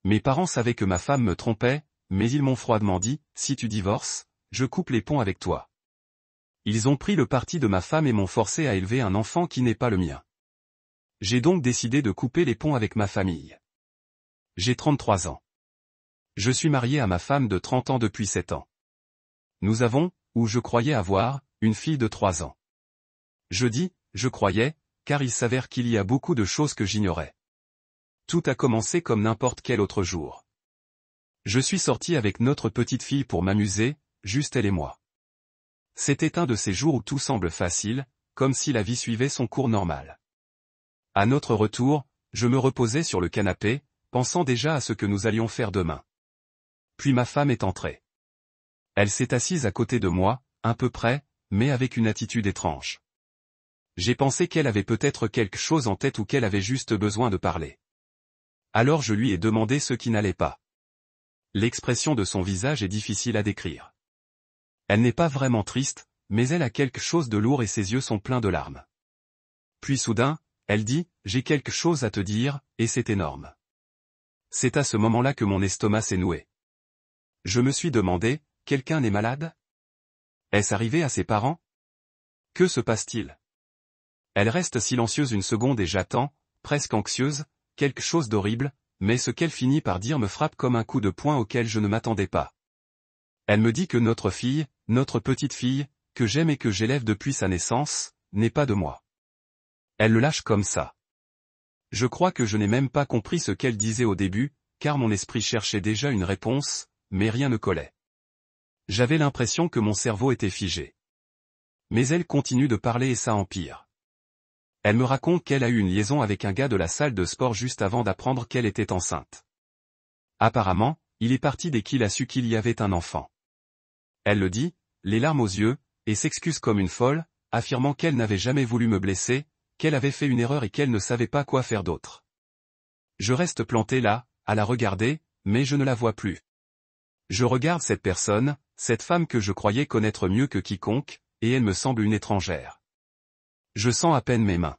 Mes parents savaient que ma femme me trompait, mais ils m'ont froidement dit, si tu divorces, je coupe les ponts avec toi. Ils ont pris le parti de ma femme et m'ont forcé à élever un enfant qui n'est pas le mien. J'ai donc décidé de couper les ponts avec ma famille. J'ai 33 ans. Je suis marié à ma femme de 30 ans depuis 7 ans. Nous avons, ou je croyais avoir, une fille de 3 ans. Je dis, je croyais, car il s'avère qu'il y a beaucoup de choses que j'ignorais. Tout a commencé comme n'importe quel autre jour. Je suis sorti avec notre petite fille pour m'amuser, juste elle et moi. C'était un de ces jours où tout semble facile, comme si la vie suivait son cours normal. À notre retour, je me reposais sur le canapé, pensant déjà à ce que nous allions faire demain. Puis ma femme est entrée. Elle s'est assise à côté de moi, un peu près, mais avec une attitude étrange. J'ai pensé qu'elle avait peut-être quelque chose en tête ou qu'elle avait juste besoin de parler. Alors je lui ai demandé ce qui n'allait pas. L'expression de son visage est difficile à décrire. Elle n'est pas vraiment triste, mais elle a quelque chose de lourd et ses yeux sont pleins de larmes. Puis soudain, elle dit, j'ai quelque chose à te dire, et c'est énorme. C'est à ce moment-là que mon estomac s'est noué. Je me suis demandé, quelqu'un est malade? Est-ce arrivé à ses parents? Que se passe-t-il? Elle reste silencieuse une seconde et j'attends, presque anxieuse, quelque chose d'horrible, mais ce qu'elle finit par dire me frappe comme un coup de poing auquel je ne m'attendais pas. Elle me dit que notre fille, notre petite fille, que j'aime et que j'élève depuis sa naissance, n'est pas de moi. Elle le lâche comme ça. Je crois que je n'ai même pas compris ce qu'elle disait au début, car mon esprit cherchait déjà une réponse, mais rien ne collait. J'avais l'impression que mon cerveau était figé. Mais elle continue de parler et ça empire. Elle me raconte qu'elle a eu une liaison avec un gars de la salle de sport juste avant d'apprendre qu'elle était enceinte. Apparemment, il est parti dès qu'il a su qu'il y avait un enfant. Elle le dit, les larmes aux yeux, et s'excuse comme une folle, affirmant qu'elle n'avait jamais voulu me blesser, qu'elle avait fait une erreur et qu'elle ne savait pas quoi faire d'autre. Je reste planté là, à la regarder, mais je ne la vois plus. Je regarde cette personne, cette femme que je croyais connaître mieux que quiconque, et elle me semble une étrangère. Je sens à peine mes mains.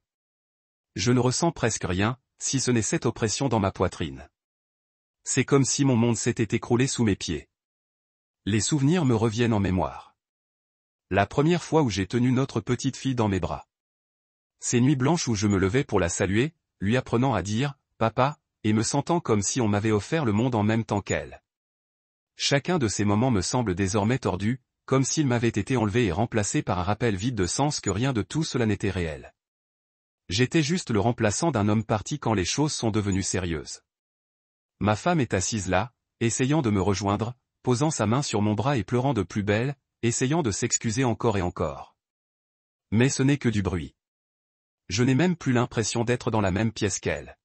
Je ne ressens presque rien, si ce n'est cette oppression dans ma poitrine. C'est comme si mon monde s'était écroulé sous mes pieds. Les souvenirs me reviennent en mémoire. La première fois où j'ai tenu notre petite fille dans mes bras. Ces nuits blanches où je me levais pour la saluer, lui apprenant à dire « Papa », et me sentant comme si on m'avait offert le monde en même temps qu'elle. Chacun de ces moments me semble désormais tordu, comme s'il m'avait été enlevé et remplacé par un rappel vide de sens que rien de tout cela n'était réel. J'étais juste le remplaçant d'un homme parti quand les choses sont devenues sérieuses. Ma femme est assise là, essayant de me rejoindre, posant sa main sur mon bras et pleurant de plus belle, essayant de s'excuser encore et encore. Mais ce n'est que du bruit. Je n'ai même plus l'impression d'être dans la même pièce qu'elle.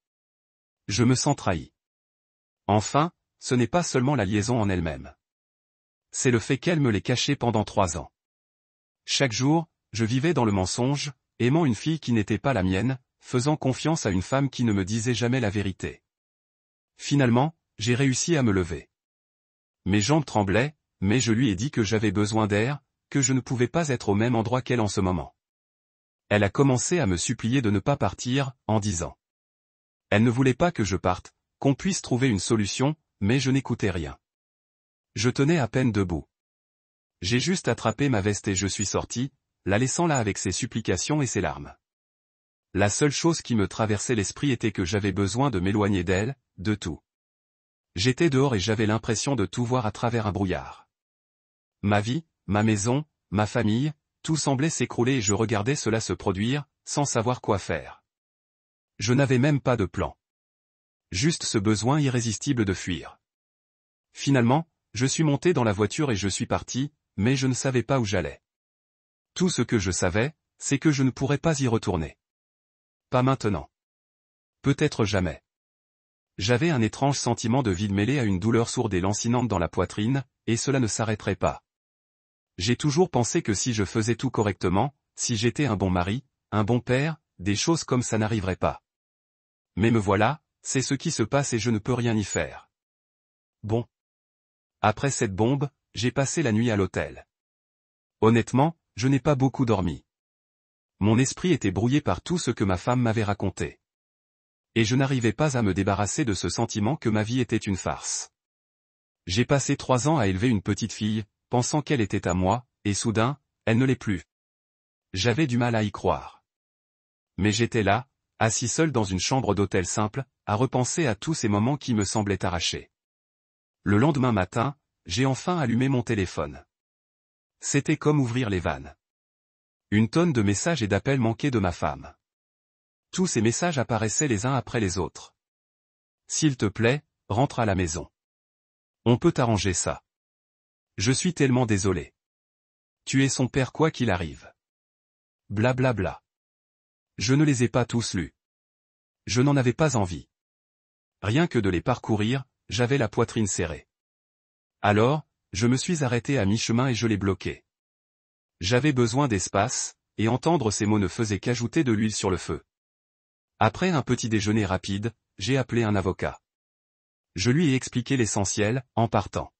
Je me sens trahi. Enfin, ce n'est pas seulement la liaison en elle-même. C'est le fait qu'elle me l'ait cachée pendant 3 ans. Chaque jour, je vivais dans le mensonge, aimant une fille qui n'était pas la mienne, faisant confiance à une femme qui ne me disait jamais la vérité. Finalement, j'ai réussi à me lever. Mes jambes tremblaient, mais je lui ai dit que j'avais besoin d'air, que je ne pouvais pas être au même endroit qu'elle en ce moment. Elle a commencé à me supplier de ne pas partir, en disant. Elle ne voulait pas que je parte, qu'on puisse trouver une solution, mais je n'écoutais rien. Je tenais à peine debout. J'ai juste attrapé ma veste et je suis sorti, la laissant là avec ses supplications et ses larmes. La seule chose qui me traversait l'esprit était que j'avais besoin de m'éloigner d'elle, de tout. J'étais dehors et j'avais l'impression de tout voir à travers un brouillard. Ma vie, ma maison, ma famille, tout semblait s'écrouler et je regardais cela se produire, sans savoir quoi faire. Je n'avais même pas de plan. Juste ce besoin irrésistible de fuir. Finalement, je suis monté dans la voiture et je suis parti, mais je ne savais pas où j'allais. Tout ce que je savais, c'est que je ne pourrais pas y retourner. Pas maintenant. Peut-être jamais. J'avais un étrange sentiment de vide mêlé à une douleur sourde et lancinante dans la poitrine, et cela ne s'arrêterait pas. J'ai toujours pensé que si je faisais tout correctement, si j'étais un bon mari, un bon père, des choses comme ça n'arriveraient pas. Mais me voilà, c'est ce qui se passe et je ne peux rien y faire. Bon. Après cette bombe, j'ai passé la nuit à l'hôtel. Honnêtement, je n'ai pas beaucoup dormi. Mon esprit était brouillé par tout ce que ma femme m'avait raconté. Et je n'arrivais pas à me débarrasser de ce sentiment que ma vie était une farce. J'ai passé 3 ans à élever une petite fille, pensant qu'elle était à moi, et soudain, elle ne l'est plus. J'avais du mal à y croire. Mais j'étais là, assis seul dans une chambre d'hôtel simple, à repenser à tous ces moments qui me semblaient arrachés. Le lendemain matin, j'ai enfin allumé mon téléphone. C'était comme ouvrir les vannes. Une tonne de messages et d'appels manquaient de ma femme. Tous ces messages apparaissaient les uns après les autres. S'il te plaît, rentre à la maison. On peut arranger ça. Je suis tellement désolé. Tu es son père quoi qu'il arrive. Blablabla. Bla bla. Je ne les ai pas tous lus. Je n'en avais pas envie. Rien que de les parcourir, j'avais la poitrine serrée. Alors, je me suis arrêté à mi-chemin et je les bloquais. J'avais besoin d'espace, et entendre ces mots ne faisait qu'ajouter de l'huile sur le feu. Après un petit déjeuner rapide, j'ai appelé un avocat. Je lui ai expliqué l'essentiel, en partant.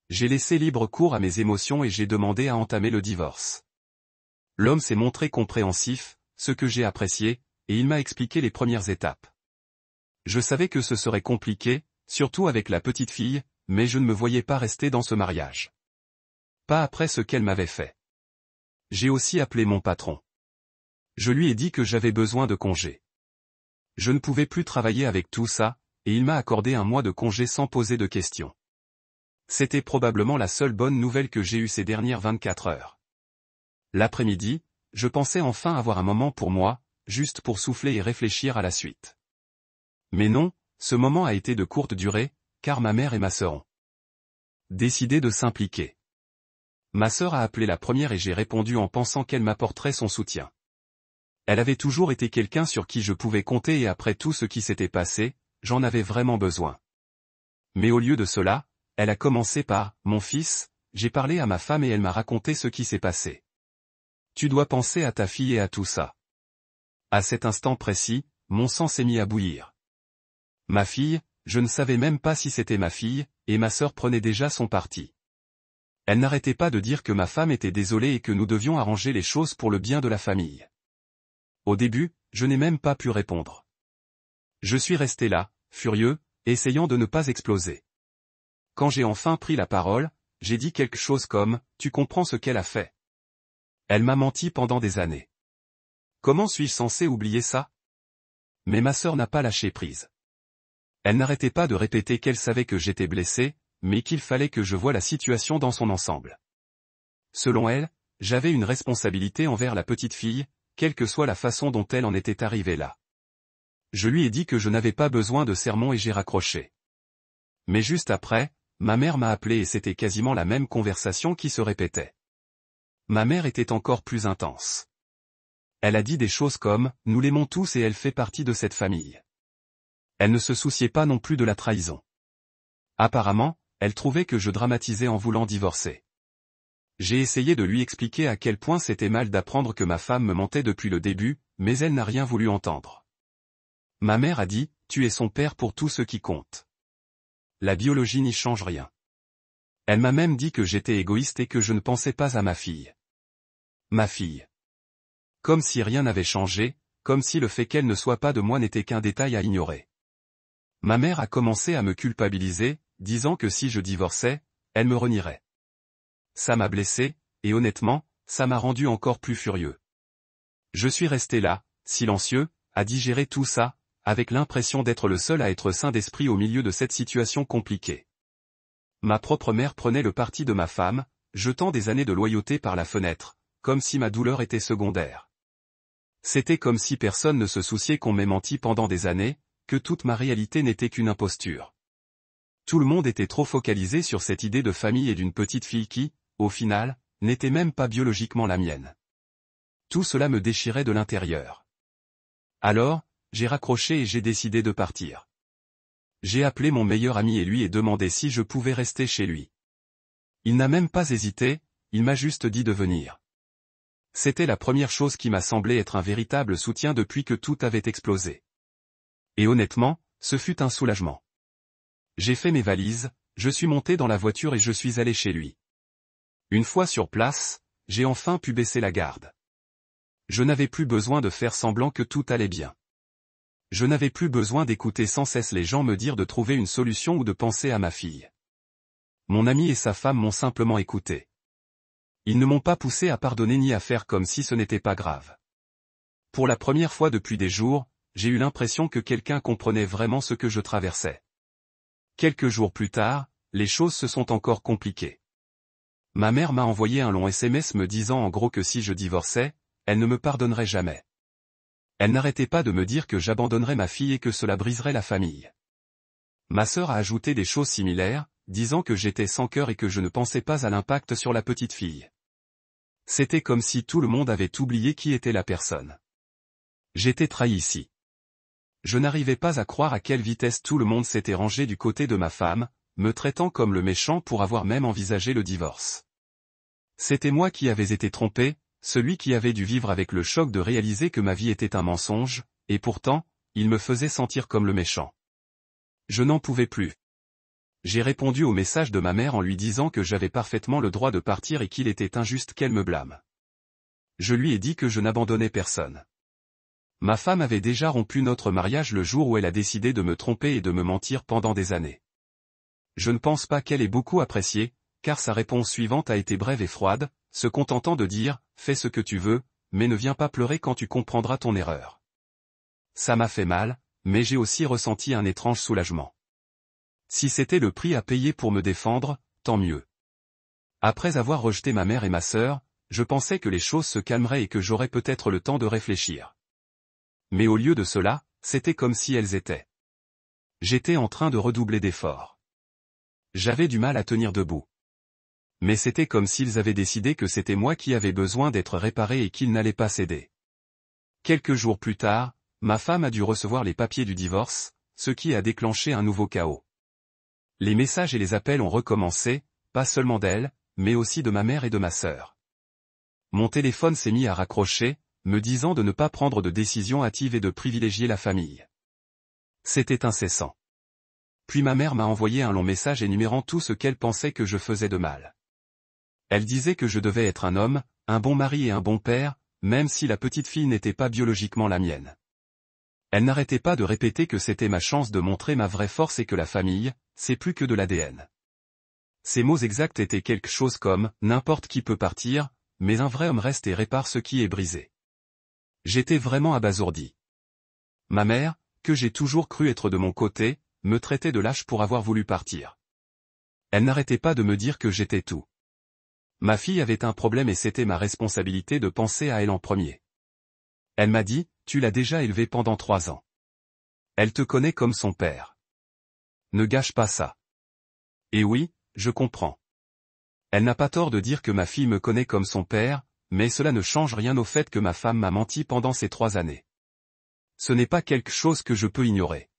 J'ai laissé libre cours à mes émotions et j'ai demandé à entamer le divorce. L'homme s'est montré compréhensif, ce que j'ai apprécié, et il m'a expliqué les premières étapes. Je savais que ce serait compliqué, surtout avec la petite fille, mais je ne me voyais pas rester dans ce mariage. Pas après ce qu'elle m'avait fait. J'ai aussi appelé mon patron. Je lui ai dit que j'avais besoin de congé. Je ne pouvais plus travailler avec tout ça, et il m'a accordé un mois de congé sans poser de questions. C'était probablement la seule bonne nouvelle que j'ai eue ces dernières 24 heures. L'après-midi, je pensais enfin avoir un moment pour moi, juste pour souffler et réfléchir à la suite. Mais non, ce moment a été de courte durée, car ma mère et ma sœur ont décidé de s'impliquer. Ma sœur a appelé la première et j'ai répondu en pensant qu'elle m'apporterait son soutien. Elle avait toujours été quelqu'un sur qui je pouvais compter et après tout ce qui s'était passé, j'en avais vraiment besoin. Mais au lieu de cela, elle a commencé par « Mon fils », j'ai parlé à ma femme et elle m'a raconté ce qui s'est passé. Tu dois penser à ta fille et à tout ça. À cet instant précis, mon sang s'est mis à bouillir. Ma fille, je ne savais même pas si c'était ma fille, et ma sœur prenait déjà son parti. Elle n'arrêtait pas de dire que ma femme était désolée et que nous devions arranger les choses pour le bien de la famille. Au début, je n'ai même pas pu répondre. Je suis resté là, furieux, essayant de ne pas exploser. Quand j'ai enfin pris la parole, j'ai dit quelque chose comme « Tu comprends ce qu'elle a fait ?» Elle m'a menti pendant des années. Comment suis-je censé oublier ça? Mais ma sœur n'a pas lâché prise. Elle n'arrêtait pas de répéter qu'elle savait que j'étais blessé, mais qu'il fallait que je voie la situation dans son ensemble. Selon elle, j'avais une responsabilité envers la petite fille, quelle que soit la façon dont elle en était arrivée là. Je lui ai dit que je n'avais pas besoin de sermons et j'ai raccroché. Mais juste après, ma mère m'a appelé et c'était quasiment la même conversation qui se répétait. Ma mère était encore plus intense. Elle a dit des choses comme « Nous l'aimons tous et elle fait partie de cette famille ». Elle ne se souciait pas non plus de la trahison. Apparemment, elle trouvait que je dramatisais en voulant divorcer. J'ai essayé de lui expliquer à quel point c'était mal d'apprendre que ma femme me mentait depuis le début, mais elle n'a rien voulu entendre. Ma mère a dit « Tu es son père pour tout ce qui compte. La biologie n'y change rien. » Elle m'a même dit que j'étais égoïste et que je ne pensais pas à ma fille. Ma fille. Comme si rien n'avait changé, comme si le fait qu'elle ne soit pas de moi n'était qu'un détail à ignorer. Ma mère a commencé à me culpabiliser, disant que si je divorçais, elle me renierait. Ça m'a blessé, et honnêtement, ça m'a rendu encore plus furieux. Je suis resté là, silencieux, à digérer tout ça, avec l'impression d'être le seul à être sain d'esprit au milieu de cette situation compliquée. Ma propre mère prenait le parti de ma femme, jetant des années de loyauté par la fenêtre, comme si ma douleur était secondaire. C'était comme si personne ne se souciait qu'on m'ait menti pendant des années, que toute ma réalité n'était qu'une imposture. Tout le monde était trop focalisé sur cette idée de famille et d'une petite fille qui, au final, n'était même pas biologiquement la mienne. Tout cela me déchirait de l'intérieur. Alors, j'ai raccroché et j'ai décidé de partir. J'ai appelé mon meilleur ami et lui ai demandé si je pouvais rester chez lui. Il n'a même pas hésité, il m'a juste dit de venir. C'était la première chose qui m'a semblé être un véritable soutien depuis que tout avait explosé. Et honnêtement, ce fut un soulagement. J'ai fait mes valises, je suis monté dans la voiture et je suis allé chez lui. Une fois sur place, j'ai enfin pu baisser la garde. Je n'avais plus besoin de faire semblant que tout allait bien. Je n'avais plus besoin d'écouter sans cesse les gens me dire de trouver une solution ou de penser à ma fille. Mon ami et sa femme m'ont simplement écouté. Ils ne m'ont pas poussé à pardonner ni à faire comme si ce n'était pas grave. Pour la première fois depuis des jours, j'ai eu l'impression que quelqu'un comprenait vraiment ce que je traversais. Quelques jours plus tard, les choses se sont encore compliquées. Ma mère m'a envoyé un long SMS me disant en gros que si je divorçais, elle ne me pardonnerait jamais. Elle n'arrêtait pas de me dire que j'abandonnerais ma fille et que cela briserait la famille. Ma sœur a ajouté des choses similaires, disant que j'étais sans cœur et que je ne pensais pas à l'impact sur la petite fille. C'était comme si tout le monde avait oublié qui était la personne. J'étais trahi ici. Je n'arrivais pas à croire à quelle vitesse tout le monde s'était rangé du côté de ma femme, me traitant comme le méchant pour avoir même envisagé le divorce. C'était moi qui avais été trompé, celui qui avait dû vivre avec le choc de réaliser que ma vie était un mensonge, et pourtant, il me faisait sentir comme le méchant. Je n'en pouvais plus. J'ai répondu au message de ma mère en lui disant que j'avais parfaitement le droit de partir et qu'il était injuste qu'elle me blâme. Je lui ai dit que je n'abandonnais personne. Ma femme avait déjà rompu notre mariage le jour où elle a décidé de me tromper et de me mentir pendant des années. Je ne pense pas qu'elle ait beaucoup apprécié, car sa réponse suivante a été brève et froide, se contentant de dire « Fais ce que tu veux, mais ne viens pas pleurer quand tu comprendras ton erreur ». Ça m'a fait mal, mais j'ai aussi ressenti un étrange soulagement. Si c'était le prix à payer pour me défendre, tant mieux. Après avoir rejeté ma mère et ma sœur, je pensais que les choses se calmeraient et que j'aurais peut-être le temps de réfléchir. Mais au lieu de cela, c'était comme si elles étaient. J'étais en train de redoubler d'efforts. J'avais du mal à tenir debout. Mais c'était comme s'ils avaient décidé que c'était moi qui avais besoin d'être réparé et qu'ils n'allaient pas céder. Quelques jours plus tard, ma femme a dû recevoir les papiers du divorce, ce qui a déclenché un nouveau chaos. Les messages et les appels ont recommencé, pas seulement d'elle, mais aussi de ma mère et de ma sœur. Mon téléphone s'est mis à raccrocher, me disant de ne pas prendre de décision hâtive et de privilégier la famille. C'était incessant. Puis ma mère m'a envoyé un long message énumérant tout ce qu'elle pensait que je faisais de mal. Elle disait que je devais être un homme, un bon mari et un bon père, même si la petite fille n'était pas biologiquement la mienne. Elle n'arrêtait pas de répéter que c'était ma chance de montrer ma vraie force et que la famille, c'est plus que de l'ADN. Ces mots exacts étaient quelque chose comme « n'importe qui peut partir, mais un vrai homme reste et répare ce qui est brisé ». J'étais vraiment abasourdi. Ma mère, que j'ai toujours cru être de mon côté, me traitait de lâche pour avoir voulu partir. Elle n'arrêtait pas de me dire que j'étais tout. Ma fille avait un problème et c'était ma responsabilité de penser à elle en premier. Elle m'a dit, tu l'as déjà élevée pendant 3 ans. Elle te connaît comme son père. Ne gâche pas ça. Et oui, je comprends. Elle n'a pas tort de dire que ma fille me connaît comme son père, mais cela ne change rien au fait que ma femme m'a menti pendant ces 3 années. Ce n'est pas quelque chose que je peux ignorer.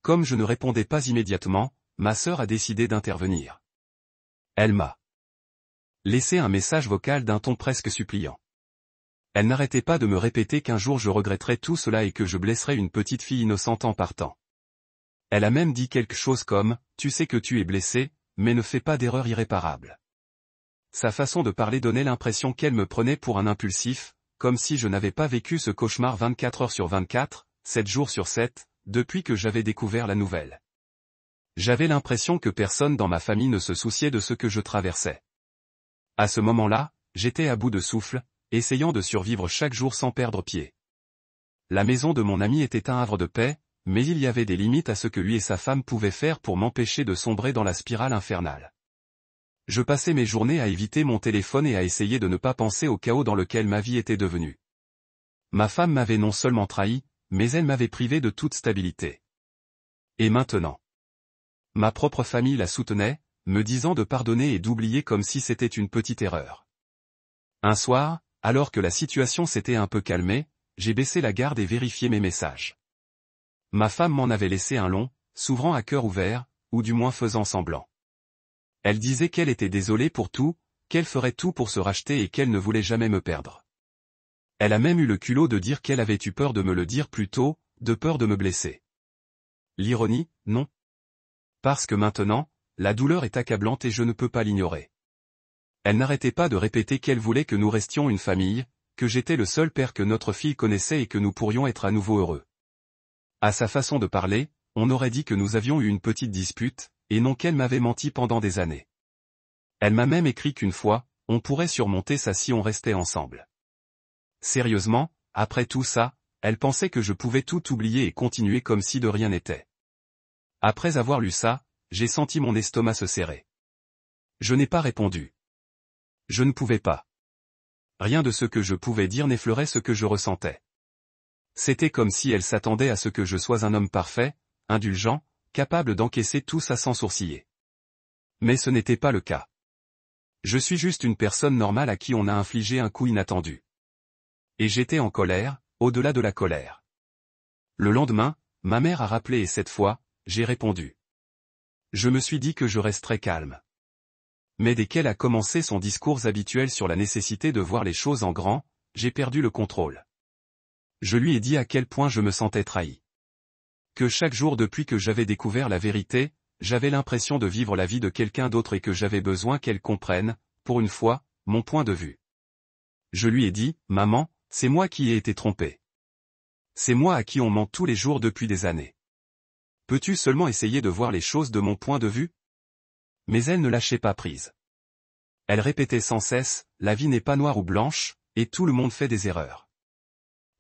Comme je ne répondais pas immédiatement, ma sœur a décidé d'intervenir. Elle m'a laissé un message vocal d'un ton presque suppliant. Elle n'arrêtait pas de me répéter qu'un jour je regretterais tout cela et que je blesserais une petite fille innocente en partant. Elle a même dit quelque chose comme « Tu sais que tu es blessé, mais ne fais pas d'erreur irréparable ». Sa façon de parler donnait l'impression qu'elle me prenait pour un impulsif, comme si je n'avais pas vécu ce cauchemar 24 heures sur 24, 7 jours sur 7, depuis que j'avais découvert la nouvelle. J'avais l'impression que personne dans ma famille ne se souciait de ce que je traversais. À ce moment-là, j'étais à bout de souffle, essayant de survivre chaque jour sans perdre pied. La maison de mon ami était un havre de paix, mais il y avait des limites à ce que lui et sa femme pouvaient faire pour m'empêcher de sombrer dans la spirale infernale. Je passais mes journées à éviter mon téléphone et à essayer de ne pas penser au chaos dans lequel ma vie était devenue. Ma femme m'avait non seulement trahi, mais elle m'avait privé de toute stabilité. Et maintenant, ma propre famille la soutenait, me disant de pardonner et d'oublier comme si c'était une petite erreur. Un soir, alors que la situation s'était un peu calmée, j'ai baissé la garde et vérifié mes messages. Ma femme m'en avait laissé un long, s'ouvrant à cœur ouvert, ou du moins faisant semblant. Elle disait qu'elle était désolée pour tout, qu'elle ferait tout pour se racheter et qu'elle ne voulait jamais me perdre. Elle a même eu le culot de dire qu'elle avait eu peur de me le dire plus tôt, de peur de me blesser. L'ironie, non. Parce que maintenant, la douleur est accablante et je ne peux pas l'ignorer. Elle n'arrêtait pas de répéter qu'elle voulait que nous restions une famille, que j'étais le seul père que notre fille connaissait et que nous pourrions être à nouveau heureux. À sa façon de parler, on aurait dit que nous avions eu une petite dispute, et non qu'elle m'avait menti pendant des années. Elle m'a même écrit qu'une fois, on pourrait surmonter ça si on restait ensemble. Sérieusement, après tout ça, elle pensait que je pouvais tout oublier et continuer comme si de rien n'était. Après avoir lu ça, j'ai senti mon estomac se serrer. Je n'ai pas répondu. Je ne pouvais pas. Rien de ce que je pouvais dire n'effleurait ce que je ressentais. C'était comme si elle s'attendait à ce que je sois un homme parfait, indulgent, capable d'encaisser tout ça sans sourciller. Mais ce n'était pas le cas. Je suis juste une personne normale à qui on a infligé un coup inattendu. Et j'étais en colère, au-delà de la colère. Le lendemain, ma mère a rappelé et cette fois, j'ai répondu. Je me suis dit que je resterais calme. Mais dès qu'elle a commencé son discours habituel sur la nécessité de voir les choses en grand, j'ai perdu le contrôle. Je lui ai dit à quel point je me sentais trahi. Que chaque jour depuis que j'avais découvert la vérité, j'avais l'impression de vivre la vie de quelqu'un d'autre et que j'avais besoin qu'elle comprenne, pour une fois, mon point de vue. Je lui ai dit, maman, c'est moi qui ai été trompé. C'est moi à qui on ment tous les jours depuis des années. Peux-tu seulement essayer de voir les choses de mon point de vue? Mais elle ne lâchait pas prise. Elle répétait sans cesse, la vie n'est pas noire ou blanche, et tout le monde fait des erreurs.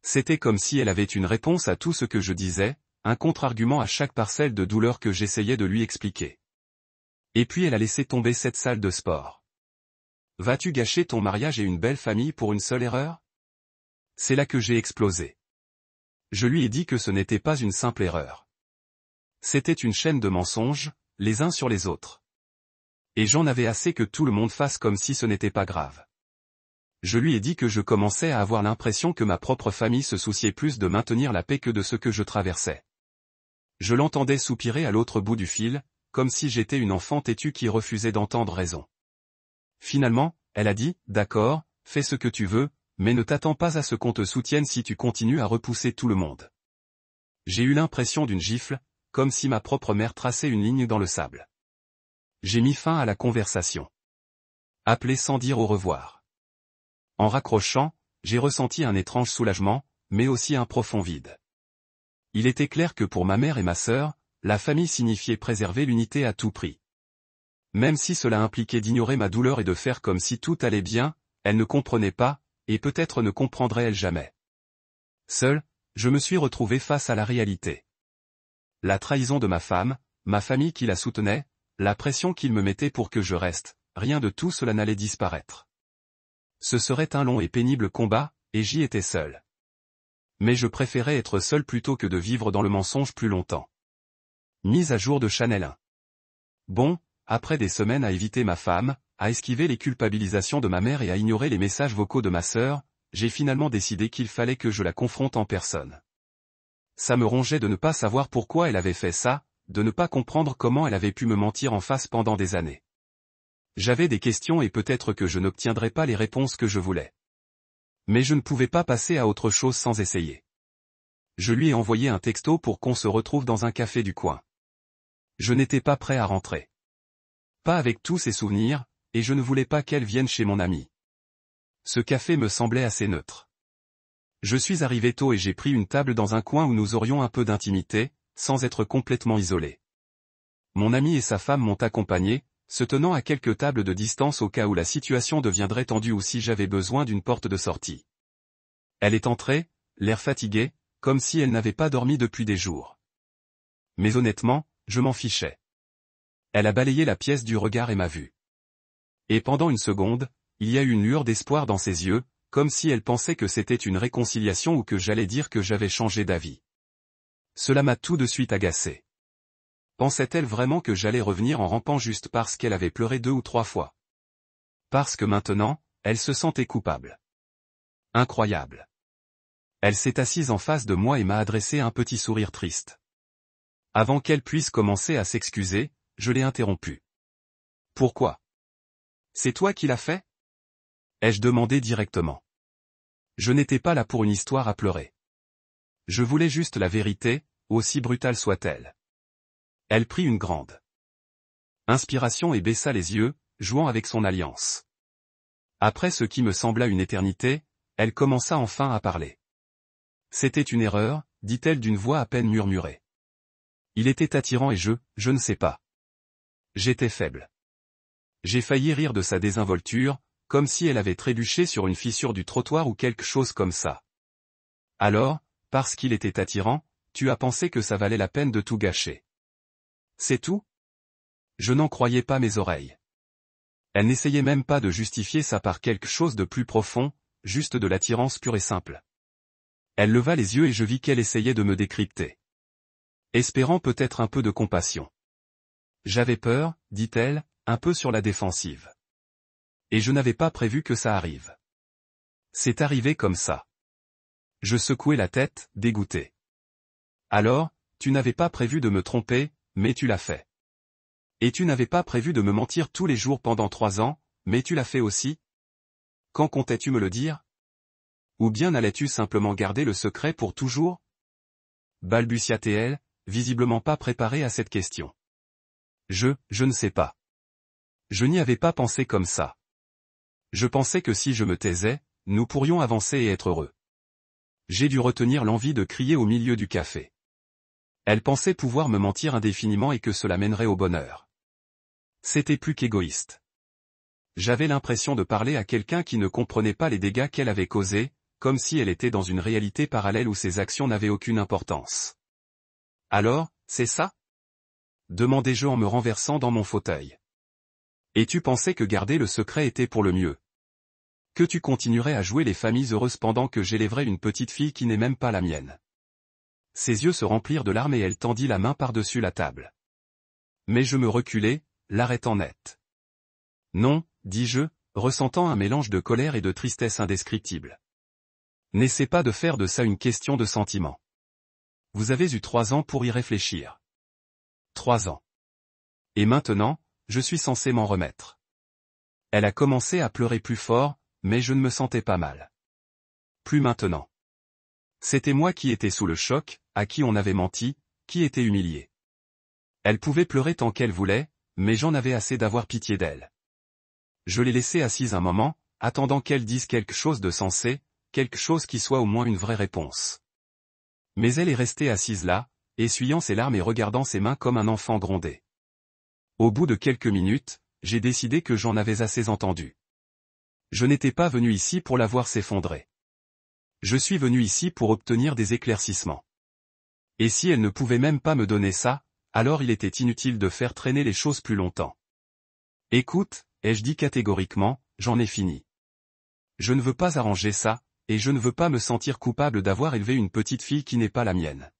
C'était comme si elle avait une réponse à tout ce que je disais, un contre-argument à chaque parcelle de douleur que j'essayais de lui expliquer. Et puis elle a laissé tomber cette salle de sport. Vas-tu gâcher ton mariage et une belle famille pour une seule erreur? C'est là que j'ai explosé. Je lui ai dit que ce n'était pas une simple erreur. C'était une chaîne de mensonges, les uns sur les autres. Et j'en avais assez que tout le monde fasse comme si ce n'était pas grave. Je lui ai dit que je commençais à avoir l'impression que ma propre famille se souciait plus de maintenir la paix que de ce que je traversais. Je l'entendais soupirer à l'autre bout du fil, comme si j'étais une enfant têtue qui refusait d'entendre raison. Finalement, elle a dit, d'accord, fais ce que tu veux, mais ne t'attends pas à ce qu'on te soutienne si tu continues à repousser tout le monde. J'ai eu l'impression d'une gifle, comme si ma propre mère traçait une ligne dans le sable. J'ai mis fin à la conversation. Appelé sans dire au revoir. En raccrochant, j'ai ressenti un étrange soulagement, mais aussi un profond vide. Il était clair que pour ma mère et ma sœur, la famille signifiait préserver l'unité à tout prix. Même si cela impliquait d'ignorer ma douleur et de faire comme si tout allait bien, elle ne comprenait pas, et peut-être ne comprendrait-elle jamais. Seul, je me suis retrouvé face à la réalité. La trahison de ma famille qui la soutenait, la pression qu'il me mettait pour que je reste, rien de tout cela n'allait disparaître. Ce serait un long et pénible combat, et j'y étais seul. Mais je préférais être seul plutôt que de vivre dans le mensonge plus longtemps. Mise à jour de Chanel 1. Bon, après des semaines à éviter ma femme, à esquiver les culpabilisations de ma mère et à ignorer les messages vocaux de ma sœur, j'ai finalement décidé qu'il fallait que je la confronte en personne. Ça me rongeait de ne pas savoir pourquoi elle avait fait ça, de ne pas comprendre comment elle avait pu me mentir en face pendant des années. J'avais des questions et peut-être que je n'obtiendrais pas les réponses que je voulais. Mais je ne pouvais pas passer à autre chose sans essayer. Je lui ai envoyé un texto pour qu'on se retrouve dans un café du coin. Je n'étais pas prêt à rentrer. Pas avec tous ces souvenirs, et je ne voulais pas qu'elle vienne chez mon ami. Ce café me semblait assez neutre. Je suis arrivé tôt et j'ai pris une table dans un coin où nous aurions un peu d'intimité, sans être complètement isolés. Mon ami et sa femme m'ont accompagné, se tenant à quelques tables de distance au cas où la situation deviendrait tendue ou si j'avais besoin d'une porte de sortie. Elle est entrée, l'air fatigué, comme si elle n'avait pas dormi depuis des jours. Mais honnêtement, je m'en fichais. Elle a balayé la pièce du regard et m'a vu. Et pendant une seconde, il y a eu une lueur d'espoir dans ses yeux, comme si elle pensait que c'était une réconciliation ou que j'allais dire que j'avais changé d'avis. Cela m'a tout de suite agacé. Pensait-elle vraiment que j'allais revenir en rampant juste parce qu'elle avait pleuré 2 ou 3 fois? Parce que maintenant, elle se sentait coupable. Incroyable. Elle s'est assise en face de moi et m'a adressé un petit sourire triste. Avant qu'elle puisse commencer à s'excuser, je l'ai interrompue. Pourquoi? C'est toi qui l'as fait? Ai-je demandé directement. Je n'étais pas là pour une histoire à pleurer. Je voulais juste la vérité, aussi brutale soit-elle. Elle prit une grande inspiration et baissa les yeux, jouant avec son alliance. Après ce qui me sembla une éternité, elle commença enfin à parler. C'était une erreur, dit-elle d'une voix à peine murmurée. Il était attirant et je ne sais pas. J'étais faible. J'ai failli rire de sa désinvolture, comme si elle avait trébuché sur une fissure du trottoir ou quelque chose comme ça. Alors, parce qu'il était attirant, tu as pensé que ça valait la peine de tout gâcher. C'est tout? Je n'en croyais pas mes oreilles. Elle n'essayait même pas de justifier ça par quelque chose de plus profond, juste de l'attirance pure et simple. Elle leva les yeux et je vis qu'elle essayait de me décrypter. Espérant peut-être un peu de compassion. J'avais peur, dit-elle, un peu sur la défensive. Et je n'avais pas prévu que ça arrive. C'est arrivé comme ça. Je secouai la tête, dégoûté. Alors, tu n'avais pas prévu de me tromper, mais tu l'as fait. Et tu n'avais pas prévu de me mentir tous les jours pendant 3 ans, mais tu l'as fait aussi? Quand comptais-tu me le dire? Ou bien allais-tu simplement garder le secret pour toujours? Balbutia-t-elle, visiblement pas préparée à cette question. Je ne sais pas. Je n'y avais pas pensé comme ça. Je pensais que si je me taisais, nous pourrions avancer et être heureux. J'ai dû retenir l'envie de crier au milieu du café. Elle pensait pouvoir me mentir indéfiniment et que cela mènerait au bonheur. C'était plus qu'égoïste. J'avais l'impression de parler à quelqu'un qui ne comprenait pas les dégâts qu'elle avait causés, comme si elle était dans une réalité parallèle où ses actions n'avaient aucune importance. Alors, c'est ça? Demandai-je en me renversant dans mon fauteuil. Et tu pensais que garder le secret était pour le mieux? Que tu continuerais à jouer les familles heureuses pendant que j'élèverais une petite fille qui n'est même pas la mienne? Ses yeux se remplirent de larmes et elle tendit la main par-dessus la table. Mais je me reculai, l'arrêtant net. Non, dis-je, ressentant un mélange de colère et de tristesse indescriptible. N'essaie pas de faire de ça une question de sentiment. Vous avez eu 3 ans pour y réfléchir. 3 ans. Et maintenant, je suis censé m'en remettre. Elle a commencé à pleurer plus fort, mais je ne me sentais pas mal. Plus maintenant. C'était moi qui étais sous le choc, à qui on avait menti, qui était humilié. Elle pouvait pleurer tant qu'elle voulait, mais j'en avais assez d'avoir pitié d'elle. Je l'ai laissée assise un moment, attendant qu'elle dise quelque chose de sensé, quelque chose qui soit au moins une vraie réponse. Mais elle est restée assise là, essuyant ses larmes et regardant ses mains comme un enfant grondé. Au bout de quelques minutes, j'ai décidé que j'en avais assez entendu. Je n'étais pas venu ici pour la voir s'effondrer. Je suis venu ici pour obtenir des éclaircissements. Et si elle ne pouvait même pas me donner ça, alors il était inutile de faire traîner les choses plus longtemps. Écoute, ai-je dit catégoriquement, j'en ai fini. Je ne veux pas arranger ça, et je ne veux pas me sentir coupable d'avoir élevé une petite fille qui n'est pas la mienne.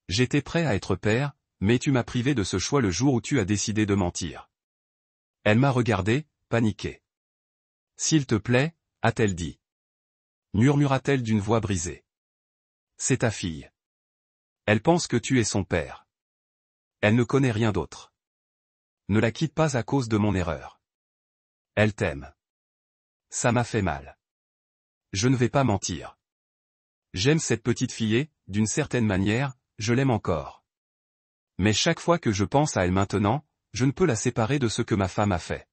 J'étais prêt à être père, mais tu m'as privé de ce choix le jour où tu as décidé de mentir. Elle m'a regardé, paniquée. S'il te plaît, a-t-elle dit. Murmura-t-elle d'une voix brisée. C'est ta fille. Elle pense que tu es son père. Elle ne connaît rien d'autre. Ne la quitte pas à cause de mon erreur. Elle t'aime. Ça m'a fait mal. Je ne vais pas mentir. J'aime cette petite fille et, d'une certaine manière, je l'aime encore. Mais chaque fois que je pense à elle maintenant, je ne peux la séparer de ce que ma femme a fait.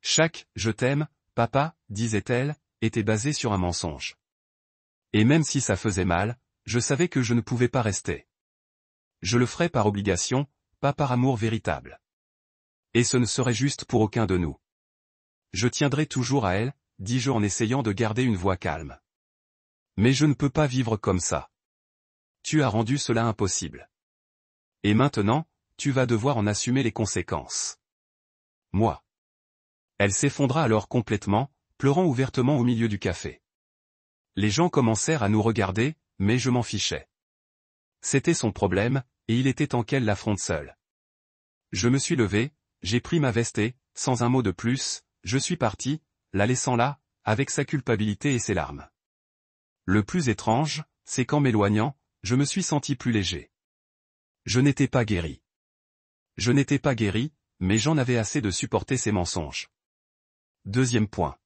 Chaque « je t'aime, papa », disait-elle, était basé sur un mensonge. Et même si ça faisait mal, je savais que je ne pouvais pas rester. Je le ferais par obligation, pas par amour véritable. Et ce ne serait juste pour aucun de nous. Je tiendrai toujours à elle, dis-je en essayant de garder une voix calme. Mais je ne peux pas vivre comme ça. Tu as rendu cela impossible. Et maintenant, tu vas devoir en assumer les conséquences. Moi. Elle s'effondra alors complètement, pleurant ouvertement au milieu du café. Les gens commencèrent à nous regarder, mais je m'en fichais. C'était son problème, et il était temps qu'elle l'affronte seule. Je me suis levé, j'ai pris ma veste et, sans un mot de plus, je suis parti, la laissant là, avec sa culpabilité et ses larmes. Le plus étrange, c'est qu'en m'éloignant, je me suis senti plus léger. Je n'étais pas guéri. Je n'étais pas guéri, mais j'en avais assez de supporter ces mensonges. Deuxième point.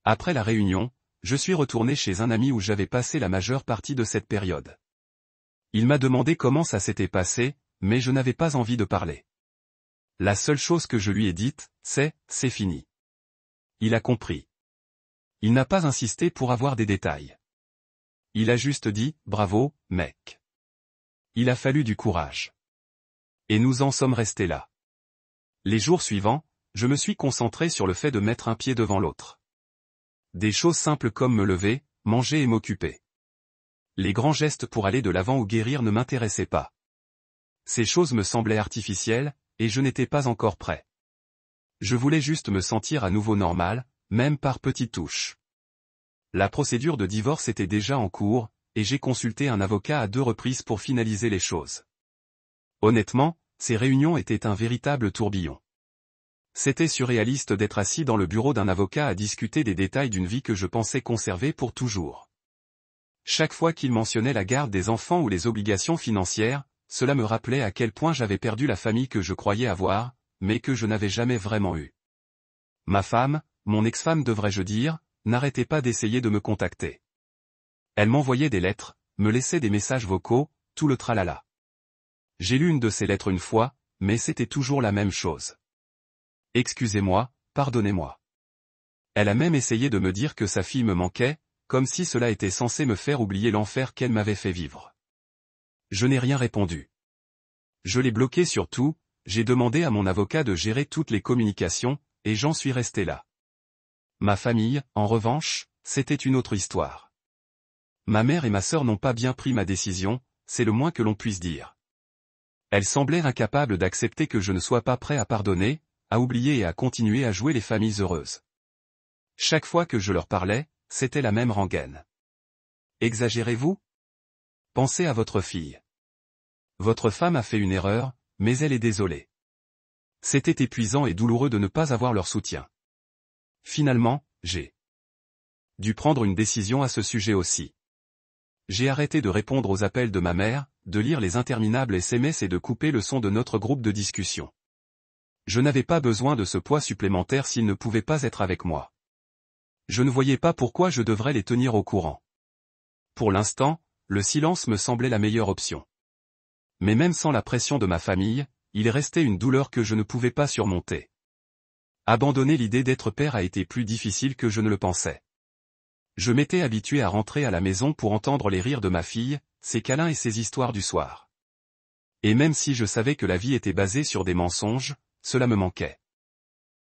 Après la réunion, je suis retourné chez un ami où j'avais passé la majeure partie de cette période. Il m'a demandé comment ça s'était passé, mais je n'avais pas envie de parler. La seule chose que je lui ai dite, c'est fini. Il a compris. Il n'a pas insisté pour avoir des détails. Il a juste dit « Bravo, mec ». Il a fallu du courage. Et nous en sommes restés là. Les jours suivants, je me suis concentré sur le fait de mettre un pied devant l'autre. Des choses simples comme me lever, manger et m'occuper. Les grands gestes pour aller de l'avant ou guérir ne m'intéressaient pas. Ces choses me semblaient artificielles, et je n'étais pas encore prêt. Je voulais juste me sentir à nouveau normal, même par petites touches. La procédure de divorce était déjà en cours, et j'ai consulté un avocat à 2 reprises pour finaliser les choses. Honnêtement, ces réunions étaient un véritable tourbillon. C'était surréaliste d'être assis dans le bureau d'un avocat à discuter des détails d'une vie que je pensais conserver pour toujours. Chaque fois qu'il mentionnait la garde des enfants ou les obligations financières, cela me rappelait à quel point j'avais perdu la famille que je croyais avoir, mais que je n'avais jamais vraiment eue. Ma femme, mon ex-femme devrais-je dire, n'arrêtait pas d'essayer de me contacter. Elle m'envoyait des lettres, me laissait des messages vocaux, tout le tralala. J'ai lu une de ces lettres une fois, mais c'était toujours la même chose. Excusez-moi, pardonnez-moi. Elle a même essayé de me dire que sa fille me manquait, comme si cela était censé me faire oublier l'enfer qu'elle m'avait fait vivre. Je n'ai rien répondu. Je l'ai bloqué sur tout, j'ai demandé à mon avocat de gérer toutes les communications, et j'en suis resté là. Ma famille, en revanche, c'était une autre histoire. Ma mère et ma sœur n'ont pas bien pris ma décision, c'est le moins que l'on puisse dire. Elles semblaient incapables d'accepter que je ne sois pas prêt à pardonner, à oublier et à continuer à jouer les familles heureuses. Chaque fois que je leur parlais, c'était la même rengaine. Exagérez-vous? Pensez à votre fille. Votre femme a fait une erreur, mais elle est désolée. C'était épuisant et douloureux de ne pas avoir leur soutien. Finalement, j'ai dû prendre une décision à ce sujet aussi. J'ai arrêté de répondre aux appels de ma mère, de lire les interminables SMS et de couper le son de notre groupe de discussion. Je n'avais pas besoin de ce poids supplémentaire s'ils ne pouvaient pas être avec moi. Je ne voyais pas pourquoi je devrais les tenir au courant. Pour l'instant, le silence me semblait la meilleure option. Mais même sans la pression de ma famille, il restait une douleur que je ne pouvais pas surmonter. Abandonner l'idée d'être père a été plus difficile que je ne le pensais. Je m'étais habitué à rentrer à la maison pour entendre les rires de ma fille, ses câlins et ses histoires du soir. Et même si je savais que la vie était basée sur des mensonges, cela me manquait.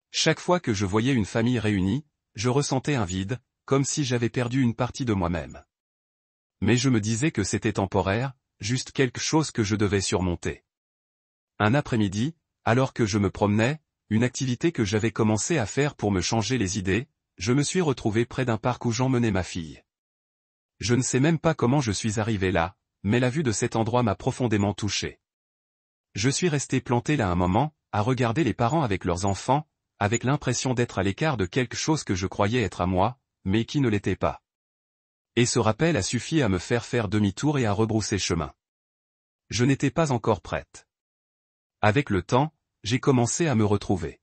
Chaque fois que je voyais une famille réunie, je ressentais un vide, comme si j'avais perdu une partie de moi-même. Mais je me disais que c'était temporaire, juste quelque chose que je devais surmonter. Un après-midi, alors que je me promenais, une activité que j'avais commencé à faire pour me changer les idées, je me suis retrouvé près d'un parc où j'emmenais ma fille. Je ne sais même pas comment je suis arrivé là, mais la vue de cet endroit m'a profondément touché. Je suis resté planté là un moment, à regarder les parents avec leurs enfants, avec l'impression d'être à l'écart de quelque chose que je croyais être à moi, mais qui ne l'était pas. Et ce rappel a suffi à me faire faire demi-tour et à rebrousser chemin. Je n'étais pas encore prête. Avec le temps, j'ai commencé à me retrouver.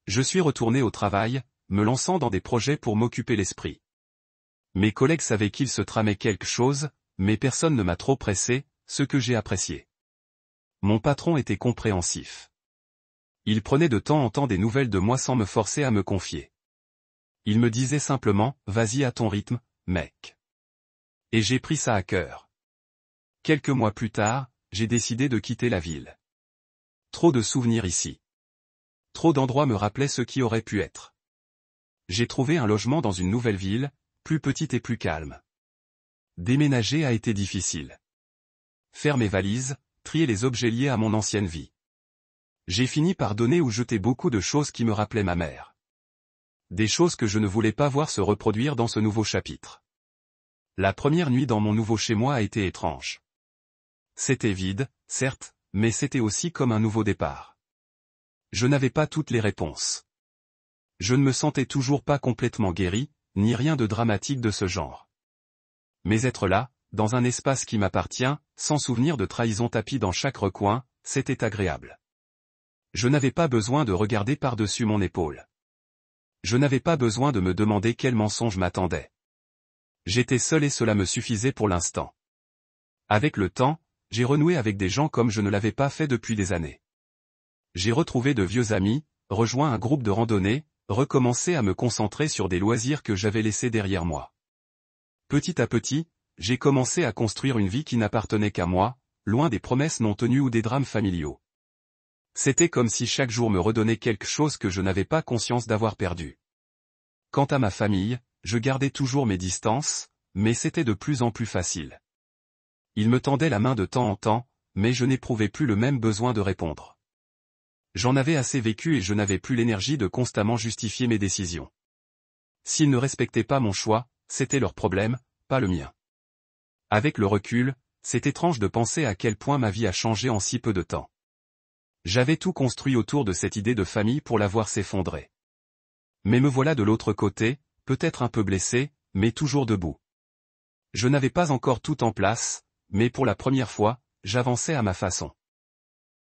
Je suis retourné au travail, me lançant dans des projets pour m'occuper l'esprit. Mes collègues savaient qu'il se tramait quelque chose, mais personne ne m'a trop pressé, ce que j'ai apprécié. Mon patron était compréhensif. Il prenait de temps en temps des nouvelles de moi sans me forcer à me confier. Il me disait simplement, vas-y à ton rythme, mec. Et j'ai pris ça à cœur. Quelques mois plus tard, j'ai décidé de quitter la ville. Trop de souvenirs ici. Trop d'endroits me rappelaient ce qui aurait pu être. J'ai trouvé un logement dans une nouvelle ville, plus petite et plus calme. Déménager a été difficile. Faire mes valises, trier les objets liés à mon ancienne vie. J'ai fini par donner ou jeter beaucoup de choses qui me rappelaient ma mère. Des choses que je ne voulais pas voir se reproduire dans ce nouveau chapitre. La première nuit dans mon nouveau chez-moi a été étrange. C'était vide, certes, mais c'était aussi comme un nouveau départ. Je n'avais pas toutes les réponses. Je ne me sentais toujours pas complètement guéri, ni rien de dramatique de ce genre. Mais être là, dans un espace qui m'appartient, sans souvenir de trahison tapis dans chaque recoin, c'était agréable. Je n'avais pas besoin de regarder par-dessus mon épaule. Je n'avais pas besoin de me demander quel mensonge m'attendait. J'étais seul et cela me suffisait pour l'instant. Avec le temps, j'ai renoué avec des gens comme je ne l'avais pas fait depuis des années. J'ai retrouvé de vieux amis, rejoint un groupe de randonnée, recommencé à me concentrer sur des loisirs que j'avais laissés derrière moi. Petit à petit, j'ai commencé à construire une vie qui n'appartenait qu'à moi, loin des promesses non tenues ou des drames familiaux. C'était comme si chaque jour me redonnait quelque chose que je n'avais pas conscience d'avoir perdu. Quant à ma famille, je gardais toujours mes distances, mais c'était de plus en plus facile. Ils me tendaient la main de temps en temps, mais je n'éprouvais plus le même besoin de répondre. J'en avais assez vécu et je n'avais plus l'énergie de constamment justifier mes décisions. S'ils ne respectaient pas mon choix, c'était leur problème, pas le mien. Avec le recul, c'est étrange de penser à quel point ma vie a changé en si peu de temps. J'avais tout construit autour de cette idée de famille pour la voir s'effondrer. Mais me voilà de l'autre côté, peut-être un peu blessé, mais toujours debout. Je n'avais pas encore tout en place, mais pour la première fois, j'avançais à ma façon.